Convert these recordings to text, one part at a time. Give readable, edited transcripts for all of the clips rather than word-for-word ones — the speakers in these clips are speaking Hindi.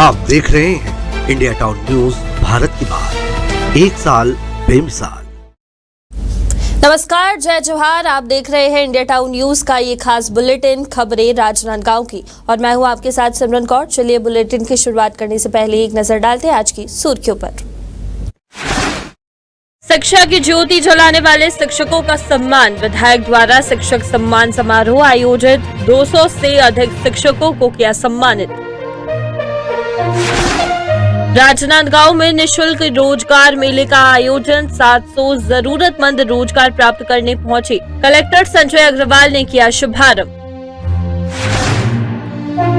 आप देख रहे हैं इंडिया टाउन न्यूज, भारत की बात, एक साल बेमिसाल। नमस्कार, जय जोहार। आप देख रहे हैं इंडिया टाउन न्यूज का ये खास बुलेटिन, खबरें राजनांदगांव की, और मैं हूं आपके साथ सिमरन कौर। चलिए बुलेटिन की शुरुआत करने से पहले एक नजर डालते हैं आज की सुर्खियों पर। शिक्षा की ज्योति जलाने वाले शिक्षकों का सम्मान, विधायक द्वारा शिक्षक सम्मान समारोह आयोजित, 200 से अधिक शिक्षकों को किया सम्मानित। राजनांदगांव में निःशुल्क रोजगार मेले का आयोजन, 700 जरूरतमंद रोजगार प्राप्त करने पहुंचे। कलेक्टर संजय अग्रवाल ने किया शुभारंभ।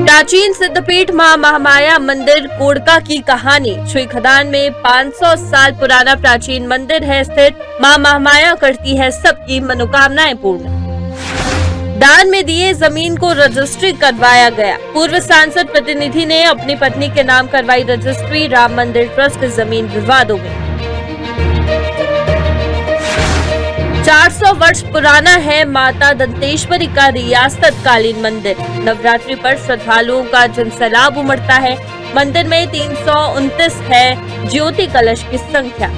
प्राचीन सिद्धपीठ मां महामाया मंदिर कोड़का की कहानी, छुई खदान में 500 साल पुराना प्राचीन मंदिर है स्थित। मां महामाया करती है सबकी मनोकामनाएं पूर्ण। दान में दिए जमीन को रजिस्ट्री करवाया गया। पूर्व सांसद प्रतिनिधि ने अपनी पत्नी के नाम करवाई रजिस्ट्री, राम मंदिर ट्रस्ट की जमीन विवादों में। 400 वर्ष पुराना है माता दंतेश्वरी का रियासतकालीन मंदिर। नवरात्रि पर श्रद्धालुओं का जनसैलाब उमड़ता है। मंदिर में 329 है ज्योति कलश की संख्या।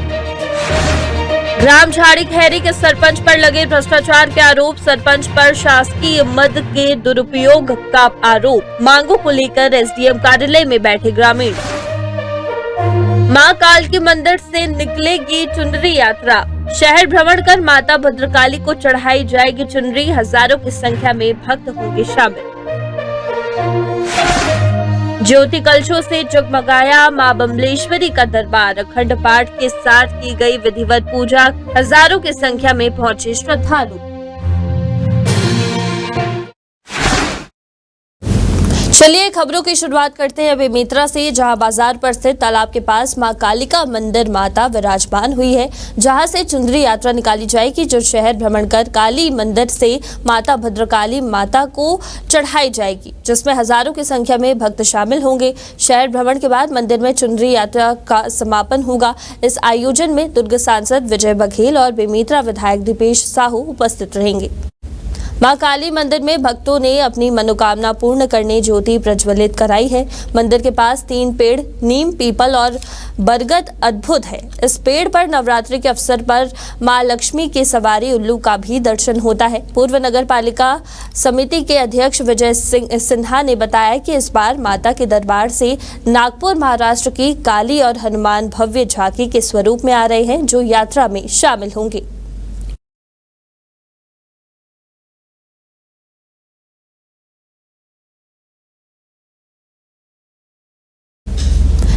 ग्राम झाड़ी खैरी के सरपंच पर लगे भ्रष्टाचार के आरोप, सरपंच पर शासकीय मद के दुरुपयोग का आरोप। मांगों को लेकर एसडीएम कार्यालय में बैठे ग्रामीण। मां काल के मंदिर से निकलेगी चुनरी यात्रा, शहर भ्रमण कर माता भद्रकाली को चढ़ाई जाएगी चुनरी। हजारों की संख्या में भक्त होंगे शामिल। ज्योति कलशों से जगमगाया मां बमलेश्वरी का दरबार, अखंड पाठ के साथ की गई विधिवत पूजा। हजारों की संख्या में पहुंचे श्रद्धालु। चलिए खबरों की शुरुआत करते हैं बेमेतरा से, जहां बाजार पर स्थित तालाब के पास मां कालिका मंदिर माता विराजमान हुई है, जहां से चुनरी यात्रा निकाली जाएगी, जो शहर भ्रमण कर काली मंदिर से माता भद्रकाली माता को चढ़ाई जाएगी, जिसमें हजारों की संख्या में भक्त शामिल होंगे। शहर भ्रमण के बाद मंदिर में चुनरी यात्रा का समापन होगा। इस आयोजन में दुर्ग सांसद विजय बघेल और बेमेतरा विधायक दीपेश साहू उपस्थित रहेंगे। मां काली मंदिर में भक्तों ने अपनी मनोकामना पूर्ण करने ज्योति प्रज्वलित कराई है। मंदिर के पास 3 पेड़, नीम, पीपल और बरगद अद्भुत है। इस पेड़ पर नवरात्रि के अवसर पर मां लक्ष्मी की सवारी उल्लू का भी दर्शन होता है। पूर्व नगर पालिका समिति के अध्यक्ष विजय सिन्हा ने बताया कि इस बार माता के दरबार से नागपुर महाराष्ट्र की काली और हनुमान भव्य झांकी के स्वरूप में आ रहे हैं, जो यात्रा में शामिल होंगे।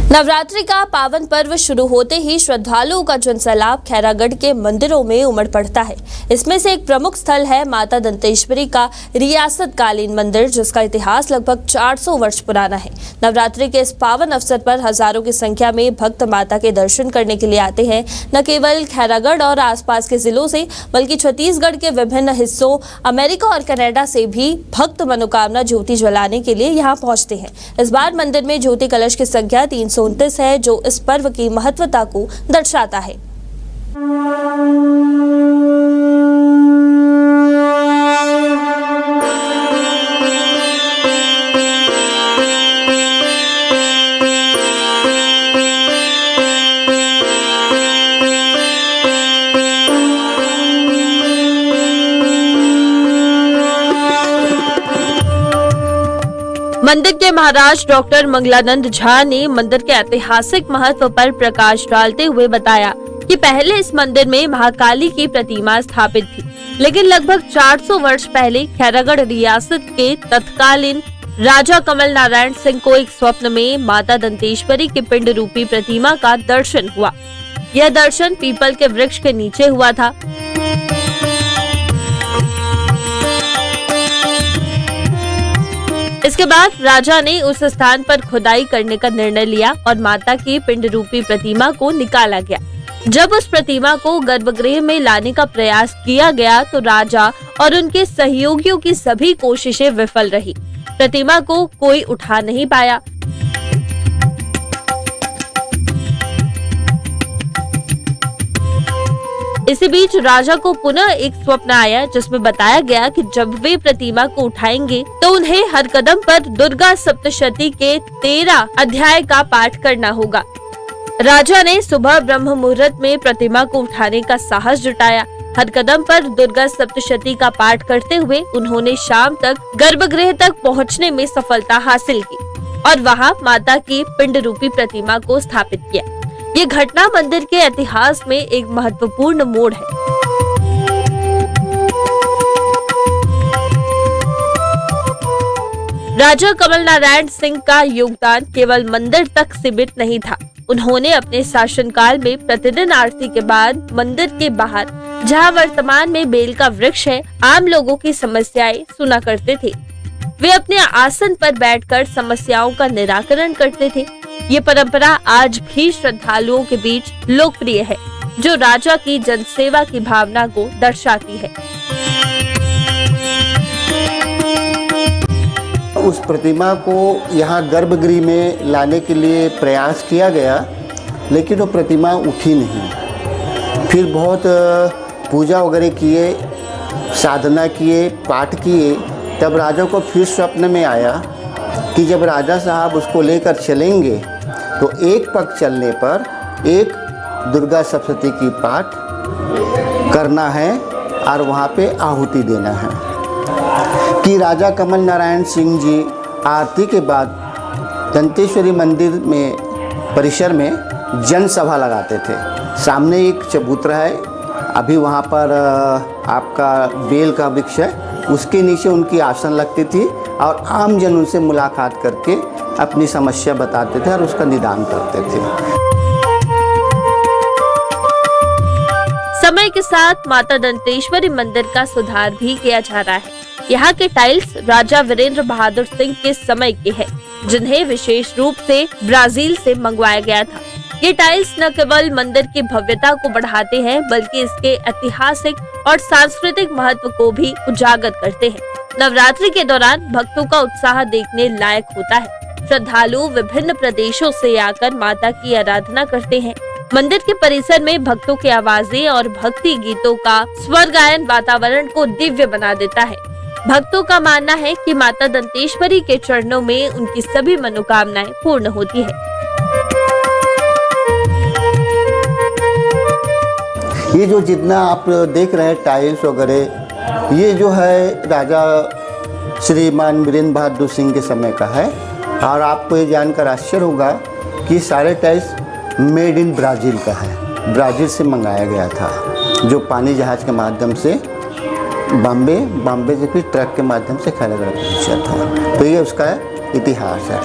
नवरात्रि का पावन पर्व शुरू होते ही श्रद्धालुओं का जनसैलाब खैरागढ़ के मंदिरों में उमड़ पड़ता है। इसमें से एक प्रमुख स्थल है माता दंतेश्वरी का रियासतकालीन मंदिर, जिसका इतिहास लगभग 400 वर्ष पुराना है। नवरात्रि के इस पावन अवसर पर हजारों की संख्या में भक्त माता के दर्शन करने के लिए आते हैं। न केवल खैरागढ़ और आसपास के जिलों से, बल्कि छत्तीसगढ़ के विभिन्न हिस्सों, अमेरिका और कनाडा से भी भक्त मनोकामना ज्योति जलाने के लिए यहाँ पहुँचते हैं। इस बार मंदिर में ज्योति कलश की संख्या 329 है, जो इस पर्व की महत्वता को दर्शाता है। मंदिर के महाराज डॉक्टर मंगलानंद झा ने मंदिर के ऐतिहासिक महत्व पर प्रकाश डालते हुए बताया कि पहले इस मंदिर में महाकाली की प्रतिमा स्थापित थी, लेकिन लगभग 400 वर्ष पहले खैरागढ़ रियासत के तत्कालीन राजा कमल नारायण सिंह को एक स्वप्न में माता दंतेश्वरी के पिंड रूपी प्रतिमा का दर्शन हुआ। यह दर्शन पीपल के वृक्ष के नीचे हुआ था। इसके बाद राजा ने उस स्थान पर खुदाई करने का निर्णय लिया और माता की पिंड रूपी प्रतिमा को निकाला गया। जब उस प्रतिमा को गर्भगृह में लाने का प्रयास किया गया तो राजा और उनके सहयोगियों की सभी कोशिशें विफल रही। प्रतिमा को कोई उठा नहीं पाया। इसी बीच राजा को पुनः एक स्वप्न आया जिसमें बताया गया कि जब वे प्रतिमा को उठाएंगे तो उन्हें हर कदम पर दुर्गा सप्तशती के 13 अध्याय का पाठ करना होगा। राजा ने सुबह ब्रह्म मुहूर्त में प्रतिमा को उठाने का साहस जुटाया। हर कदम पर दुर्गा सप्तशती का पाठ करते हुए उन्होंने शाम तक गर्भगृह तक पहुंचने में सफलता हासिल की और वहां माता की पिंड रूपी प्रतिमा को स्थापित किया। ये घटना मंदिर के इतिहास में एक महत्वपूर्ण मोड़ है। राजा कमल नारायण सिंह का योगदान केवल मंदिर तक सीमित नहीं था। उन्होंने अपने शासनकाल में प्रतिदिन आरती के बाद मंदिर के बाहर, जहां वर्तमान में बेल का वृक्ष है, आम लोगों की समस्याएं सुना करते थे। वे अपने आसन पर बैठकर समस्याओं का निराकरण करते थे। ये परंपरा आज भी श्रद्धालुओं के बीच लोकप्रिय है, जो राजा की जनसेवा की भावना को दर्शाती है। उस प्रतिमा को यहाँ गर्भगृह में लाने के लिए प्रयास किया गया, लेकिन वो प्रतिमा उठी नहीं। फिर बहुत पूजा वगैरह किए, साधना किए, पाठ किए, तब राजा को फिर स्वप्न में आया कि जब राजा साहब उसको लेकर चलेंगे तो एक पग चलने पर एक दुर्गा सप्तशती की पाठ करना है और वहाँ पे आहुति देना है। कि राजा कमल नारायण सिंह जी आरती के बाद दंतेश्वरी मंदिर में परिसर में जनसभा लगाते थे। सामने एक चबूतरा है, अभी वहाँ पर आपका बेल का वृक्ष है, उसके नीचे उनकी आसन लगती थी और आम जन उनसे मुलाकात करके अपनी समस्या बताते थे और उसका निदान करते थे। समय के साथ माता दंतेश्वरी मंदिर का सुधार भी किया जा रहा है। यहाँ के टाइल्स राजा वीरेंद्र बहादुर सिंह के समय के हैं, जिन्हें विशेष रूप से ब्राजील से मंगवाया गया था। ये टाइल्स न केवल मंदिर की भव्यता को बढ़ाते हैं, बल्कि इसके ऐतिहासिक और सांस्कृतिक महत्व को भी उजागर करते हैं। नवरात्रि के दौरान भक्तों का उत्साह देखने लायक होता है। श्रद्धालु विभिन्न प्रदेशों से आकर माता की आराधना करते हैं। मंदिर के परिसर में भक्तों की आवाजें और भक्ति गीतों का स्वर गायन वातावरण को दिव्य बना देता है। भक्तों का मानना है कि माता दंतेश्वरी के चरणों में उनकी सभी मनोकामनाएं पूर्ण होती है। ये जो जितना आप देख रहे हैं टाइल्स वगैरह, ये जो है राजा श्रीमान वीरेंद्र बहादुर सिंह के समय का है। और आपको ये जानकर आश्चर्य होगा कि सारे टाइल्स मेड इन ब्राज़ील का है, ब्राज़ील से मंगाया गया था, जो पानी जहाज़ के माध्यम से बॉम्बे से फिर ट्रक के माध्यम से खैरागढ़ पहुँचा था। तो ये उसका इतिहास है।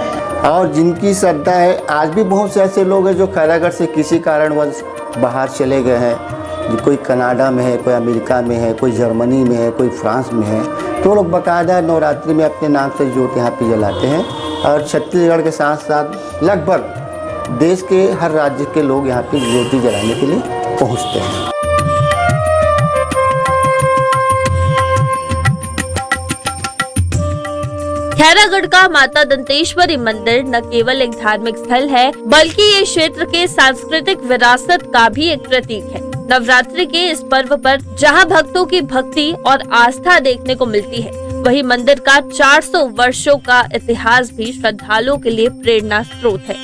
और जिनकी श्रद्धा है, आज भी बहुत से ऐसे लोग हैं जो खैरागढ़ से किसी कारणवश बाहर चले गए हैं। कोई कनाडा में है, कोई अमेरिका में है, कोई जर्मनी में है, कोई फ्रांस में है, तो लोग बाकायदा नवरात्रि में अपने नाम से ज्योति यहाँ पे जलाते हैं। और छत्तीसगढ़ के साथ साथ लगभग देश के हर राज्य के लोग यहाँ पे ज्योति जलाने के लिए पहुँचते हैं। खैरागढ़ का माता दंतेश्वरी मंदिर न केवल एक धार्मिक स्थल है, बल्कि ये क्षेत्र के सांस्कृतिक विरासत का भी एक प्रतीक है। नवरात्रि के इस पर्व पर जहां भक्तों की भक्ति और आस्था देखने को मिलती है, वहीं मंदिर का 400 वर्षों का इतिहास भी श्रद्धालुओं के लिए प्रेरणा स्रोत है।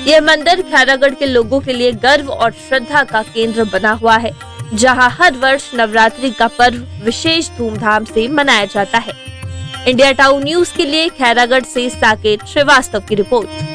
यह मंदिर खैरागढ़ के लोगों के लिए गर्व और श्रद्धा का केंद्र बना हुआ है, जहां हर वर्ष नवरात्रि का पर्व विशेष धूमधाम से मनाया जाता है। इंडिया टाउन न्यूज के लिए खैरागढ़ से साकेत श्रीवास्तव की रिपोर्ट।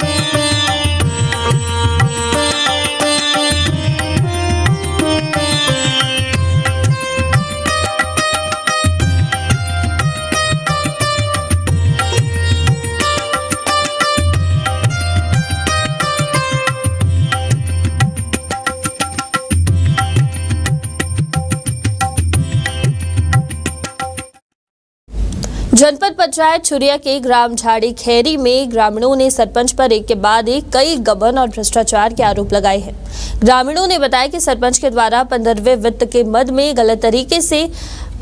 जनपद पंचायत छुरिया के ग्राम झाड़ी खैरी में ग्रामीणों ने सरपंच पर एक के बाद एक कई गबन और भ्रष्टाचार के आरोप लगाए हैं। ग्रामीणों ने बताया कि सरपंच के द्वारा 15वें वित्त के मद में गलत तरीके से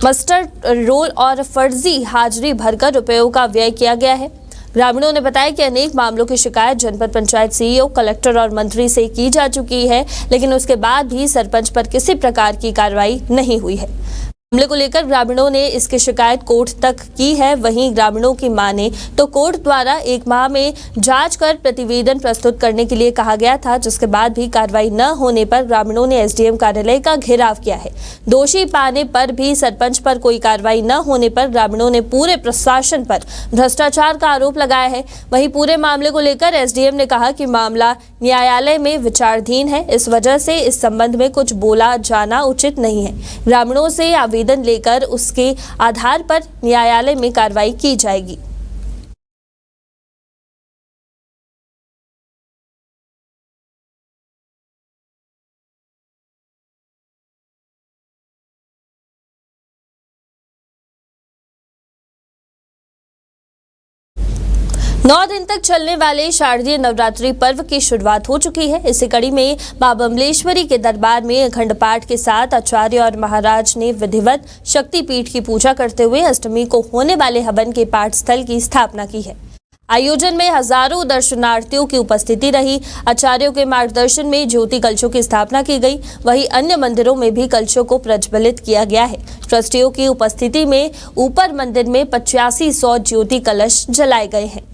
मस्टर्ड रोल और फर्जी हाजिरी भरकर रुपयों का व्यय किया गया है। ग्रामीणों ने बताया कि अनेक मामलों की शिकायत जनपद पंचायत सीईओ, कलेक्टर और मंत्री से की जा चुकी है, लेकिन उसके बाद भी सरपंच पर किसी प्रकार की कार्रवाई नहीं हुई है। मामले को लेकर ग्रामीणों ने इसकी शिकायत कोर्ट तक की है। वहीं ग्रामीणों की माने तो कोर्ट द्वारा 1 माह में जांच कर प्रतिवेदन प्रस्तुत करने के लिए कहा गया था, जिसके बाद भी कार्रवाई न होने पर ग्रामीणों ने एसडीएम कार्यालय का घेराव किया है। दोषी पाने पर भी सरपंच पर कोई कार्रवाई न होने पर ग्रामीणों ने पूरे प्रशासन पर भ्रष्टाचार का आरोप लगाया है। वहीं पूरे मामले को लेकर एसडीएम ने कहा कि मामला न्यायालय में विचाराधीन है, इस वजह से इस संबंध में कुछ बोला जाना उचित नहीं है। ग्रामीणों से आवेदन लेकर उसके आधार पर न्यायालय में कार्रवाई की जाएगी। नौ दिन तक चलने वाले शारदीय नवरात्रि पर्व की शुरुआत हो चुकी है। इसी कड़ी में मां बमलेश्वरी के दरबार में अखंड पाठ के साथ आचार्य और महाराज ने विधिवत शक्तिपीठ की पूजा करते हुए अष्टमी को होने वाले हवन के पाठ स्थल की स्थापना की है। आयोजन में हजारों दर्शनार्थियों की उपस्थिति रही। आचार्यों के मार्गदर्शन में ज्योति कलशों की स्थापना की गई। वहीं अन्य मंदिरों में भी कलशों को प्रज्वलित किया गया है। ट्रस्टियों की उपस्थिति में ऊपर मंदिर में 8500 ज्योति कलश जलाए गए हैं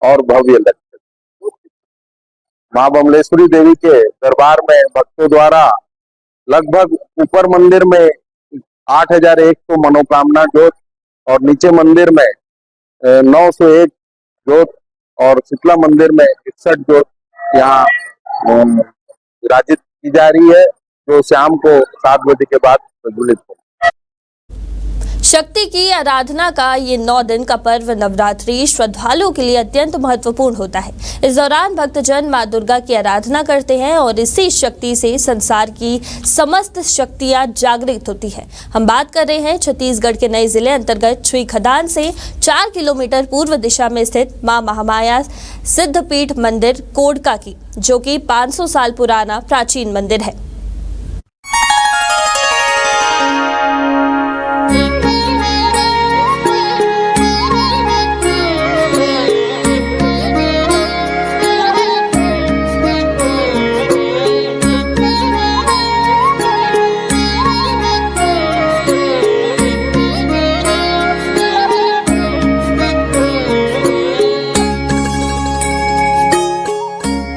और भव्य लक्ष्य मां बमलेश्वरी देवी के दरबार में भक्तों द्वारा लगभग ऊपर मंदिर में 8100 मनोकामना ज्योत और नीचे मंदिर में 901 ज्योत और शीतला मंदिर में 61 ज्योत यहाँ विराजित की जा रही है, जो शाम को 7 बजे के बाद प्रज्वलित हो। शक्ति की आराधना का ये 9 दिन का पर्व नवरात्रि श्रद्धालुओं के लिए अत्यंत महत्वपूर्ण होता है। इस दौरान भक्तजन मां दुर्गा की आराधना करते हैं और इसी शक्ति से संसार की समस्त शक्तियां जागृत होती है। हम बात कर रहे हैं छत्तीसगढ़ के नए जिले अंतर्गत छुईखदान से 4 किलोमीटर पूर्व दिशा में स्थित मां महामाया सिद्धपीठ मंदिर कोडका की, जो कि 500 साल पुराना प्राचीन मंदिर है।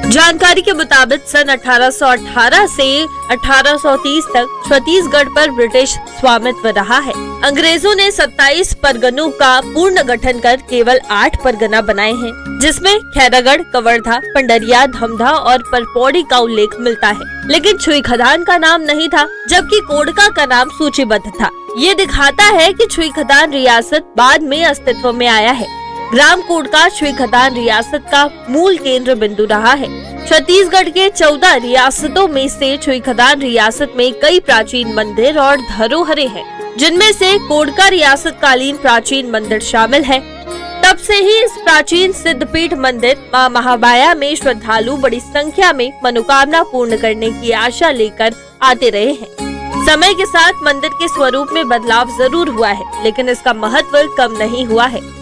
जानकारी के मुताबिक सन 1818 से 1830 तक छत्तीसगढ़ पर ब्रिटिश स्वामित्व रहा है। अंग्रेजों ने 27 परगनों का पूर्ण गठन कर केवल 8 परगना बनाए हैं, जिसमें खैरागढ़, कवर्धा, पंडरिया, धमधा और परपौड़ी का उल्लेख मिलता है। लेकिन छुईखदान का नाम नहीं था, जबकि कोडका का नाम सूचीबद्ध था। ये दिखाता है कि छुईखदान रियासत बाद में अस्तित्व में आया है। ग्राम कोडका छुईखदान रियासत का मूल केंद्र बिंदु रहा है। छत्तीसगढ़ के 14 रियासतों में से छुईखदान रियासत में कई प्राचीन मंदिर और धरोहरें हैं, जिनमें से कोडका रियासत कालीन प्राचीन मंदिर शामिल है। तब से ही इस प्राचीन सिद्धपीठ मंदिर मां महामाया में श्रद्धालु बड़ी संख्या में मनोकामना पूर्ण करने की आशा लेकर आते रहे हैं। समय के साथ मंदिर के स्वरूप में बदलाव जरूर हुआ है, लेकिन इसका महत्व कम नहीं हुआ है।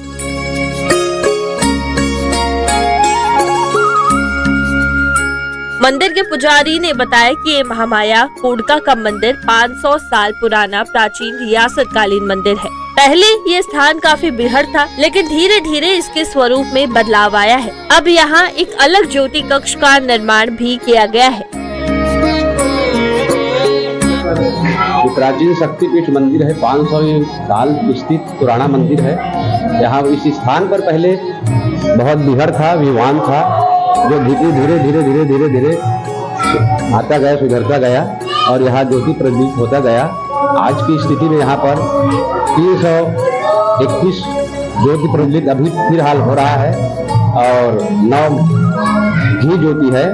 मंदिर के पुजारी ने बताया कि ये महामाया कोडका का मंदिर 500 साल पुराना प्राचीन रियासत कालीन मंदिर है। पहले ये स्थान काफी बिहड़ था, लेकिन धीरे धीरे इसके स्वरूप में बदलाव आया है। अब यहाँ एक अलग ज्योति कक्ष का निर्माण भी किया गया है। प्राचीन शक्तिपीठ मंदिर है, 500 साल स्थित पुराना मंदिर है। यहाँ इस स्थान पर पहले बहुत बिहड़ था, विवान था, जो धीरे धीरे आता गया, सुधरता गया और यहाँ ज्योति प्रज्वलित होता गया। आज की स्थिति में यहाँ पर 321 ज्योति प्रज्वलित अभी फिलहाल हो रहा है और 9 घी ज्योति है।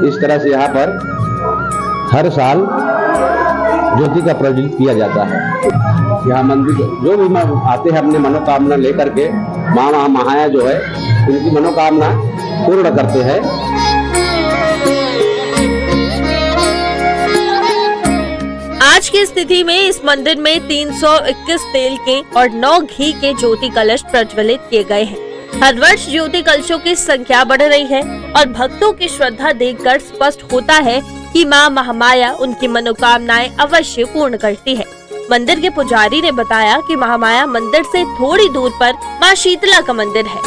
इस तरह से यहाँ पर हर साल ज्योति का प्रज्वलित किया जाता है। यहाँ मंदिर जो भी आते हैं अपने मनोकामना लेकर के मां महामाया जो है उनकी मनोकामना पूर्ण करते हैं। आज की स्थिति में इस मंदिर में 321 तेल के और 9 घी के ज्योति कलश प्रज्वलित किए गए हैं। हर वर्ष ज्योति कलशों की संख्या बढ़ रही है और भक्तों की श्रद्धा देखकर स्पष्ट होता है कि मां महामाया उनकी मनोकामनाएं अवश्य पूर्ण करती है। मंदिर के पुजारी ने बताया कि महामाया मंदिर से थोड़ी दूर पर मां शीतला का मंदिर है,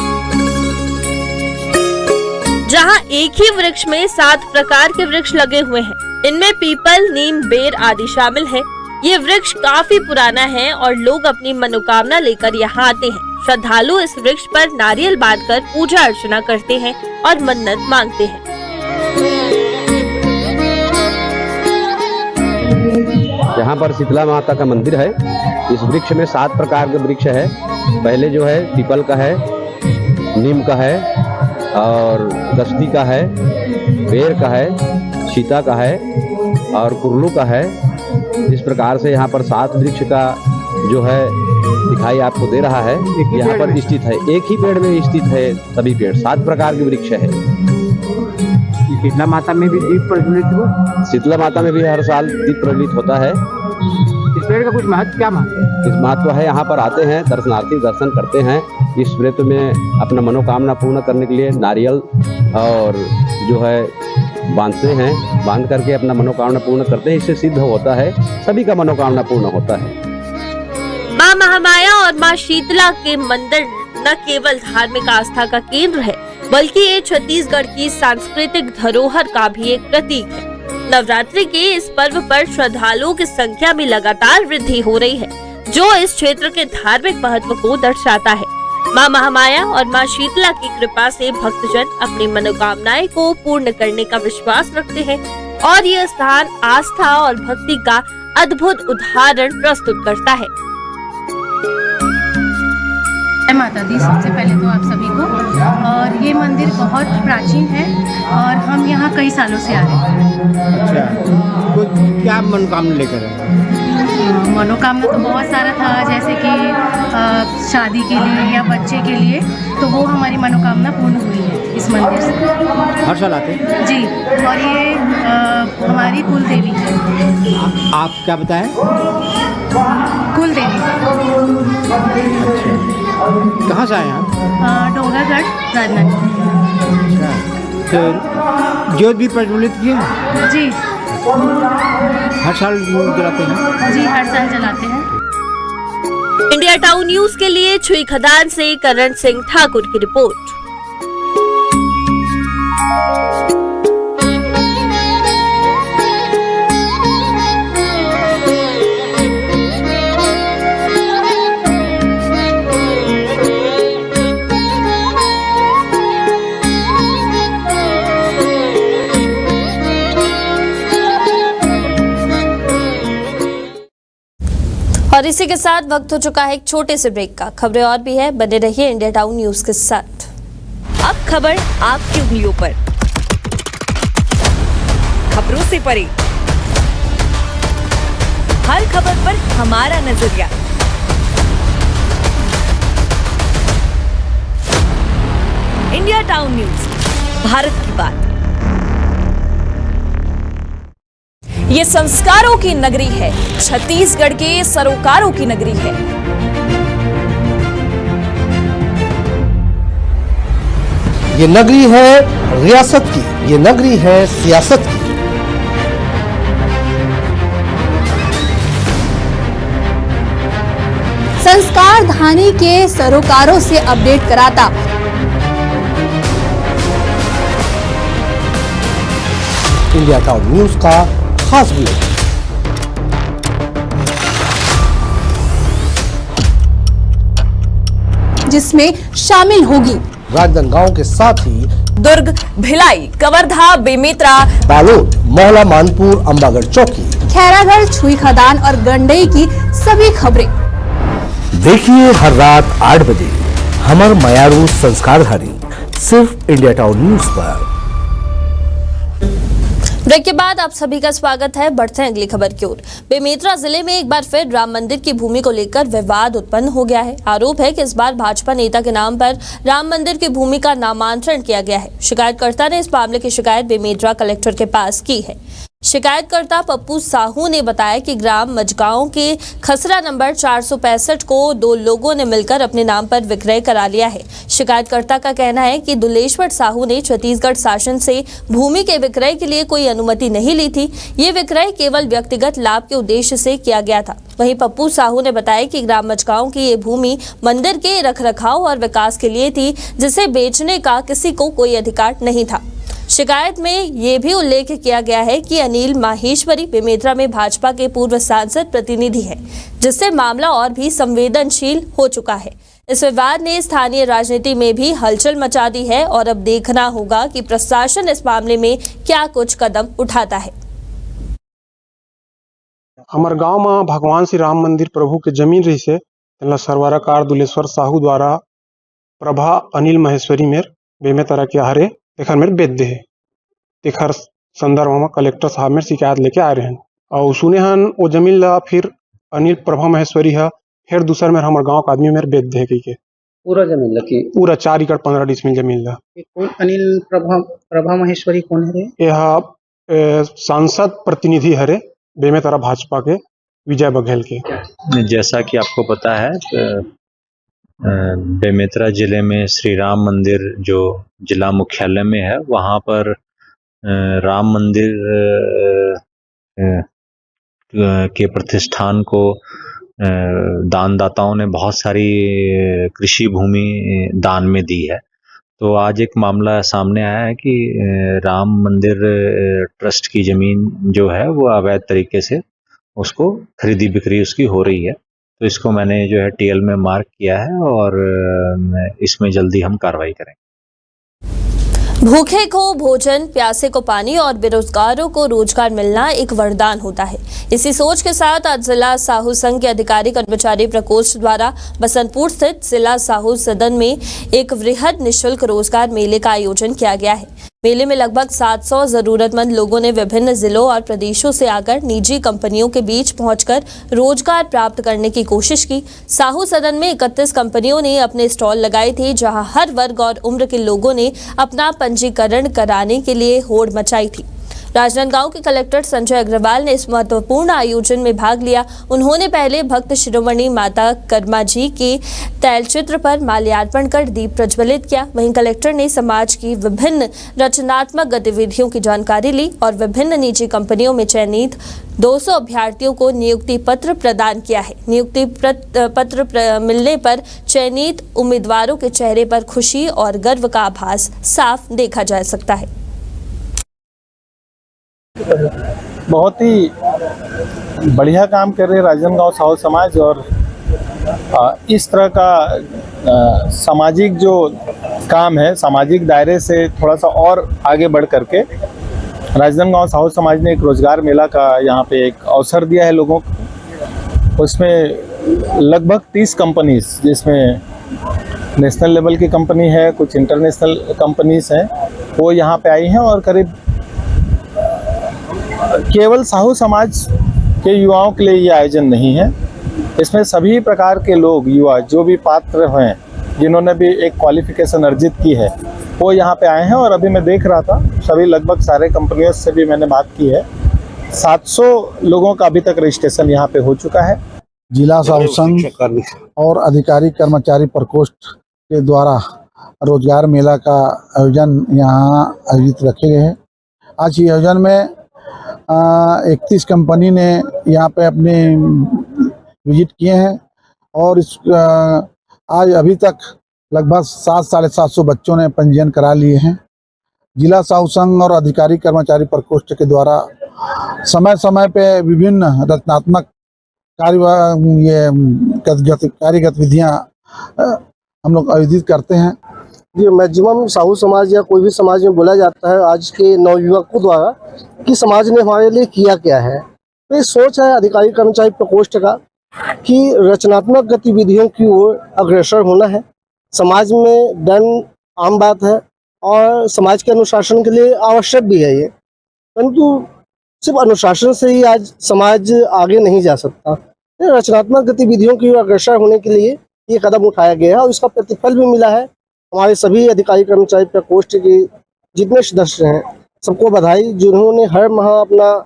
जहां एक ही वृक्ष में 7 प्रकार के वृक्ष लगे हुए हैं। इनमें पीपल, नीम, बेर आदि शामिल है। ये वृक्ष काफी पुराना है और लोग अपनी मनोकामना लेकर यहाँ आते हैं। श्रद्धालु इस वृक्ष पर नारियल बांधकर पूजा अर्चना करते हैं और मन्नत मांगते हैं। यहाँ पर शीतला माता का मंदिर है। इस वृक्ष में 7 प्रकार के वृक्ष है। पहले जो है पीपल का है, नीम का है और दस्ती का है, बेर का है, सीता का है और कुरलू का है। इस प्रकार से यहाँ पर 7 वृक्ष का जो है दिखाई आपको दे रहा है। यहाँ पर स्थित है, एक ही पेड़ में स्थित है सभी पेड़। 7 प्रकार के वृक्ष है। शीतला माता में भी दीप प्रज्वलित हुआ। शीतला माता में भी हर साल दीप प्रज्वलित होता है। इस पेड़ का कुछ महत्व, क्या महत्व? इस महत्व है, यहाँ पर आते हैं दर्शनार्थी, दर्शन करते हैं। इस व्रत में अपना मनोकामना पूर्ण करने के लिए नारियल और जो है बांधते हैं, बांध करके अपना मनोकामना पूर्ण करते हैं। इससे सिद्ध होता है, सभी का मनोकामना पूर्ण होता है। मां महामाया और मां शीतला के मंदिर न केवल धार्मिक आस्था का केंद्र है, बल्कि ये छत्तीसगढ़ की सांस्कृतिक धरोहर का भी एक प्रतीक है। नवरात्रि के इस पर्व पर श्रद्धालुओं की संख्या में लगातार वृद्धि हो रही है, जो इस क्षेत्र के धार्मिक महत्व को दर्शाता है। मां महामाया और मां शीतला की कृपा से भक्तजन अपनी मनोकामनाएं को पूर्ण करने का विश्वास रखते हैं और यह स्थान आस्था और भक्ति का अद्भुत उदाहरण प्रस्तुत करता है। माता दी, सबसे पहले तो आप सभी को, और ये मंदिर बहुत प्राचीन है और हम यहाँ कई सालों से आ रहे हैं। अच्छा, कोई क्या मनोकामना लेकर है? मनोकामना तो बहुत सारा था, जैसे कि शादी के लिए या बच्चे के लिए, तो वो हमारी मनोकामना पूर्ण हुई है इस मंदिर से। हर साल आते हैं जी, और ये हमारी कुल देवी है। आप क्या बताएं? कुल देवी। कहाँ से आए आप? डोंगरगढ़, राजनांदगांव। अच्छा, तो ज्योत भी प्रज्वलित किए? जी, हर साल जलाते हैं? जी, हर साल जलाते हैं। इंडिया टाउन न्यूज के लिए छुई खदान से करण सिंह ठाकुर की रिपोर्ट। और इसी के साथ वक्त हो चुका है एक छोटे से ब्रेक का। खबरें और भी है, बने रहिए इंडिया टाउन न्यूज के साथ। अब खबर आपकी उंगलियों पर, खबरों से परे, हर खबर पर हमारा नजरिया। इंडिया टाउन न्यूज, भारत की बात। ये संस्कारों की नगरी है, छत्तीसगढ़ के सरोकारों की नगरी है। ये नगरी है रियासत की, ये नगरी है सियासत की। संस्कार धानी के सरोकारों से अपडेट कराता इंडिया टाउन न्यूज का खास बुलेटिन। जिसमें शामिल होगी राजनांदगांव के साथ ही दुर्ग, भिलाई, कवर्धा, बेमेतरा, बालोद, मोहला, मानपुर, अंबागढ़ चौकी, खैरागढ़, छुई खदान और गंडई की सभी खबरें देखिए हर रात 8 बजे हमर मयारू संस्कारधारी, सिर्फ इंडिया टाउन न्यूज पर। ब्रेक के बाद आप सभी का स्वागत है। बढ़ते हैं अगली खबर की ओर। बेमेतरा जिले में एक बार फिर राम मंदिर की भूमि को लेकर विवाद उत्पन्न हो गया है। आरोप है कि इस बार भाजपा नेता के नाम पर राम मंदिर की भूमि का नामांतरण किया गया है। शिकायतकर्ता ने इस मामले की शिकायत बेमेतरा कलेक्टर के पास की है। शिकायतकर्ता पप्पू साहू ने बताया कि ग्राम मजगांव के खसरा नंबर 465 को 2 लोगों ने मिलकर अपने नाम पर विक्रय करा लिया है। शिकायतकर्ता का कहना है कि दुलेश्वर साहू ने छत्तीसगढ़ शासन से भूमि के विक्रय के लिए कोई अनुमति नहीं ली थी। ये विक्रय केवल व्यक्तिगत लाभ के उद्देश्य से किया गया था। वहीं पप्पू साहू ने बताया कि ग्राम मजगांव की ये भूमि मंदिर के रखरखाव और विकास के लिए थी, जिसे बेचने का किसी को कोई अधिकार नहीं था। शिकायत में ये भी उल्लेख किया गया है कि अनिल माहेश्वरी बेमेतरा में भाजपा के पूर्व सांसद प्रतिनिधि हैं, जिससे मामला और भी संवेदनशील हो चुका है। इस विवाद ने स्थानीय राजनीति में भी हलचल मचा दी है और अब देखना होगा कि प्रशासन इस मामले में क्या कुछ कदम उठाता है। हमार गांव में भगवान श्री राम मंदिर प्रभु के जमीन रही से सरवाराकार दुलेश्वर साहू द्वारा प्रभा अनिल महेश्वरी मेर बेमेतरा के हरे तेखर मेर बेच दे है। तेखर संदर्भ में कलेक्टर साहब मेर शिकायत लेके आ रहे हैं और सुने हन वो जमीन ला फिर अनिल प्रभा महेश्वरी है फिर दूसर मेर हमार गांव का आदमी मेर बेच दे के पूरा जमीन लगी पूरा 4 एकड़ 15 डिसमिल जमीन ला। कौन अनिल प्रभा महेश्वरी कौन है रे? यह सांसद प्रतिनिधि हरे बेमेतरा भाजपा के विजय बघेल के। जैसा कि आपको पता है बेमेतरा जिले में श्री राम मंदिर जो जिला मुख्यालय में है, वहाँ पर राम मंदिर के प्रतिष्ठान को दानदाताओं ने बहुत सारी कृषि भूमि दान में दी है। तो आज एक मामला सामने आया है कि राम मंदिर ट्रस्ट की जमीन जो है वो अवैध तरीके से उसको खरीदी बिक्री उसकी हो रही है। तो इसको मैंने जो है टीएल में मार्क किया है और इसमें जल्दी हम कार्रवाई करेंगे। भूखे को भोजन, प्यासे को पानी और बेरोजगारों को रोजगार मिलना एक वरदान होता है। इसी सोच के साथ आज जिला साहू संघ के अधिकारी कर्मचारी प्रकोष्ठ द्वारा बसंतपुर स्थित जिला साहू सदन में एक वृहद निःशुल्क रोजगार मेले का आयोजन किया गया है। मेले में लगभग 700 जरूरतमंद लोगों ने विभिन्न जिलों और प्रदेशों से आकर निजी कंपनियों के बीच पहुंचकर रोजगार प्राप्त करने की कोशिश की। साहू सदन में 31 कंपनियों ने अपने स्टॉल लगाए थे, जहां हर वर्ग और उम्र के लोगों ने अपना पंजीकरण कराने के लिए होड़ मचाई थी। राजनांदगांव के कलेक्टर संजय अग्रवाल ने इस महत्वपूर्ण आयोजन में भाग लिया। उन्होंने पहले भक्त शिरोमणि माता कर्मा जी के तैलचित्र पर माल्यार्पण कर दीप प्रज्वलित किया। वहीं कलेक्टर ने समाज की विभिन्न रचनात्मक गतिविधियों की जानकारी ली और विभिन्न निजी कंपनियों में चयनित 200 अभ्यर्थियों को नियुक्ति पत्र प्रदान किया है। नियुक्ति पत्र मिलने पर चयनित उम्मीदवारों के चेहरे पर खुशी और गर्व का आभास साफ देखा जा सकता है। बहुत ही बढ़िया काम कर रहे राजनांदगांव साहू समाज और इस तरह का सामाजिक जो काम है सामाजिक दायरे से थोड़ा सा और आगे बढ़ करके राजनांदगांव साहू समाज ने एक रोजगार मेला का यहाँ पे एक अवसर दिया है लोगों को। उसमें लगभग 30 कंपनीज जिसमें नेशनल लेवल की कंपनी है, कुछ इंटरनेशनल कंपनीज हैं, वो यहाँ पे आई हैं और करीब केवल साहू समाज के युवाओं के लिए ये आयोजन नहीं है। इसमें सभी प्रकार के लोग युवा जो भी पात्र हैं जिन्होंने भी एक क्वालिफिकेशन अर्जित की है वो यहाँ पे आए हैं। और अभी मैं देख रहा था सभी लगभग सारे कंपनियों से भी मैंने बात की है, 700 लोगों का अभी तक रजिस्ट्रेशन यहाँ पे हो चुका है। जिला साहू संघ और अधिकारी कर्मचारी प्रकोष्ठ के द्वारा रोजगार मेला का आयोजन यहाँ आयोजित रखे गए हैं। आज ये आयोजन में 31 कंपनी ने यहाँ पे अपने विजिट किए हैं और इस आज अभी तक लगभग 700-750 बच्चों ने पंजीयन करा लिए हैं। जिला साहू संघ और अधिकारी कर्मचारी प्रकोष्ठ के द्वारा समय समय पे विभिन्न रचनात्मक कार्य गतिविधियाँ हम लोग आयोजित करते हैं। ये मैक्सिमम साहू समाज या कोई भी समाज में बोला जाता है आज के नवयुवकों द्वारा कि समाज ने हमारे लिए किया क्या है। तो ये सोच है अधिकारी कर्मचारी प्रकोष्ठ का कि रचनात्मक गतिविधियों की ओर अग्रसर होना है। समाज में दंड आम बात है और समाज के अनुशासन के लिए आवश्यक भी है ये, परंतु सिर्फ अनुशासन से ही आज समाज आगे नहीं जा सकता। रचनात्मक गतिविधियों की ओर अग्रसर होने के लिए ये कदम उठाया गया है और इसका प्रतिफल भी मिला है। हमारे सभी अधिकारी कर्मचारी प्रकोष्ठ के जितने सदस्य हैं सबको बधाई, जिन्होंने हर माह अपना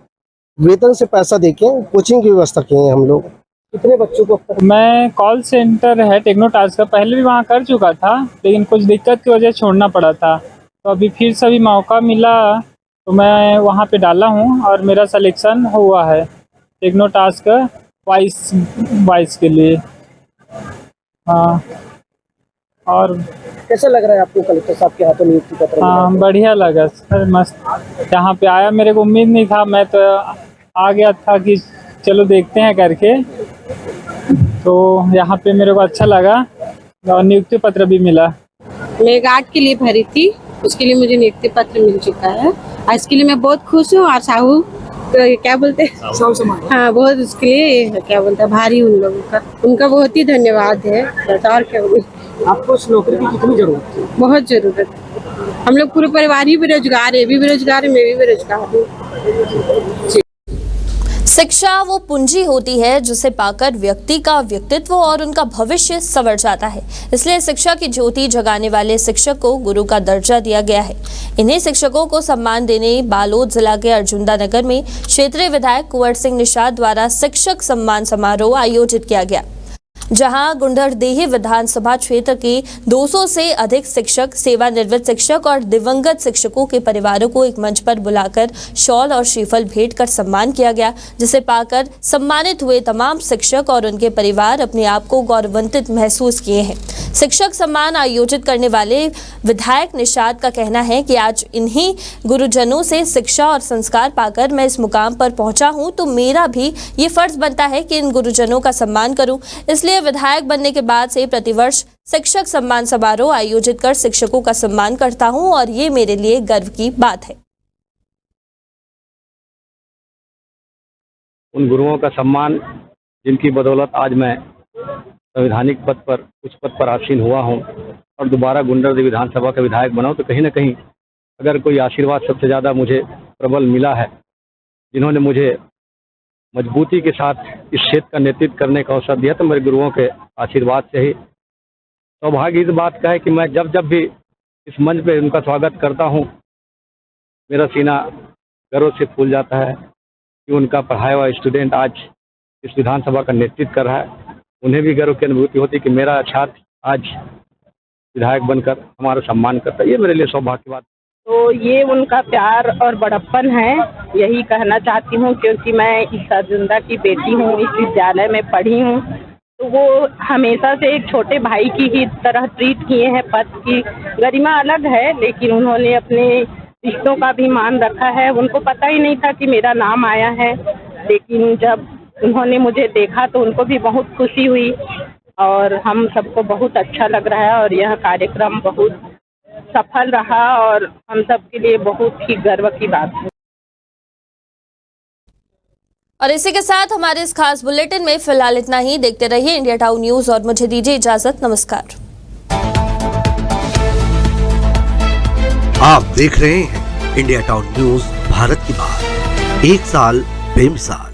वेतन से पैसा देके कोचिंग की व्यवस्था किए हैं हम लोग। कितने बच्चों को? मैं कॉल सेंटर है टेक्नोटास्क का, पहले भी वहाँ कर चुका था, लेकिन कुछ दिक्कत की वजह से छोड़ना पड़ा था। तो अभी फिर से भी मौका मिला तो मैं वहाँ पे डाला हूँ और मेरा सिलेक्शन हुआ है टेक्नोटास्क वाइस के लिए। हाँ, और कैसा लग रहा है आपको कलेक्टर साहब के हाथों नियुक्ति पत्र? हाँ, बढ़िया लगा सर, मस्त। यहाँ पे आया मेरे को उम्मीद नहीं था, मैं तो आ गया था कि चलो देखते हैं करके, तो यहाँ पे मेरे को अच्छा लगा और नियुक्ति पत्र भी मिला। मैं गार्ड के लिए भरी थी, उसके लिए मुझे नियुक्ति पत्र मिल चुका है और इसके लिए मैं बहुत खुश हूँ। और साहू तो क्या बोलते हैं, हाँ, बहुत उसके लिए क्या बोलते हैं भारी उन लोगों का, उनका बहुत ही धन्यवाद है। और क्या बोलूं, आपको इस नौकरी की कितनी जरूरत है? बहुत जरूरत है। हम लोग पूरे परिवार ही बेरोजगार है, भी बेरोजगार है, मैं भी बेरोजगार हूँ। शिक्षा वो पूंजी होती है जिसे पाकर व्यक्ति का व्यक्तित्व और उनका भविष्य संवर जाता है। इसलिए शिक्षा की ज्योति जगाने वाले शिक्षक को गुरु का दर्जा दिया गया है। इन्हीं शिक्षकों को सम्मान देने बालोद जिला के अर्जुंदा नगर में क्षेत्रीय विधायक कुंवर सिंह निषाद द्वारा शिक्षक सम्मान समारोह आयोजित किया गया, जहां गुंडरदेही विधानसभा क्षेत्र के 200 से अधिक शिक्षक, सेवानिवृत्त शिक्षक और दिवंगत शिक्षकों के परिवारों को एक मंच पर बुलाकर शॉल और श्रीफल भेंट कर सम्मान किया गया, जिसे पाकर सम्मानित हुए तमाम शिक्षक और उनके परिवार अपने आप को गौरवान्वित महसूस किए हैं। शिक्षक सम्मान आयोजित करने वाले विधायक निषाद का कहना है कि आज इन्हीं गुरुजनों से शिक्षा और संस्कार पाकर मैं इस मुकाम पर पहुंचा हूं, तो मेरा भी ये फर्ज बनता है कि इन गुरुजनों का सम्मान करूं। इसलिए विधायक बनने के बाद से प्रतिवर्ष शिक्षक सम्मान समारोह आयोजित कर शिक्षकों का सम्मान करता हूं और ये मेरे लिए गर्व की बात है। उन गुरुओं का सम्मान जिनकी बदौलत आज मैं संवैधानिक पद पर, उच्च पद पर आसीन हुआ हूं और दोबारा गुंडरदेही विधानसभा का विधायक बना हूं, तो कहीं ना कहीं अगर कोई आशीर्वाद सबसे ज़्यादा मुझे प्रबल मिला है, जिन्होंने मुझे मजबूती के साथ इस क्षेत्र का नेतृत्व करने का अवसर दिया, तो मेरे गुरुओं के आशीर्वाद से ही। सौभाग्य इस बात का है कि मैं जब जब भी इस मंच पे उनका स्वागत करता हूं, मेरा सीना गर्व से फूल जाता है कि उनका पढ़ाया हुआ स्टूडेंट आज इस विधानसभा का नेतृत्व कर रहा है। उन्हें भी गर्व की अनुभूति होती है कि मेरा छात्र आज विधायक बनकर हमारा सम्मान करता है। ये मेरे लिए सौभाग्य की बात। तो ये उनका प्यार और बड़प्पन है, यही कहना चाहती हूँ, क्योंकि मैं इस अर्जुंदा की बेटी हूँ, इस विद्यालय में पढ़ी हूँ, तो वो हमेशा से एक छोटे भाई की ही तरह ट्रीट किए हैं। पद की गरिमा अलग है, लेकिन उन्होंने अपने रिश्तों का भी मान रखा है। उनको पता ही नहीं था कि मेरा नाम आया है, लेकिन जब उन्होंने मुझे देखा तो उनको भी बहुत खुशी हुई और हम सबको बहुत अच्छा लग रहा है और यह कार्यक्रम बहुत सफल रहा और हम सब के लिए बहुत ही गर्व की बात है। और इसी के साथ हमारे इस खास बुलेटिन में फिलहाल इतना ही। देखते रहिए इंडिया टाउन न्यूज और मुझे दीजिए इजाजत। नमस्कार। आप देख रहे हैं इंडिया टाउन न्यूज, भारत की बात, एक साल बेमिसाल।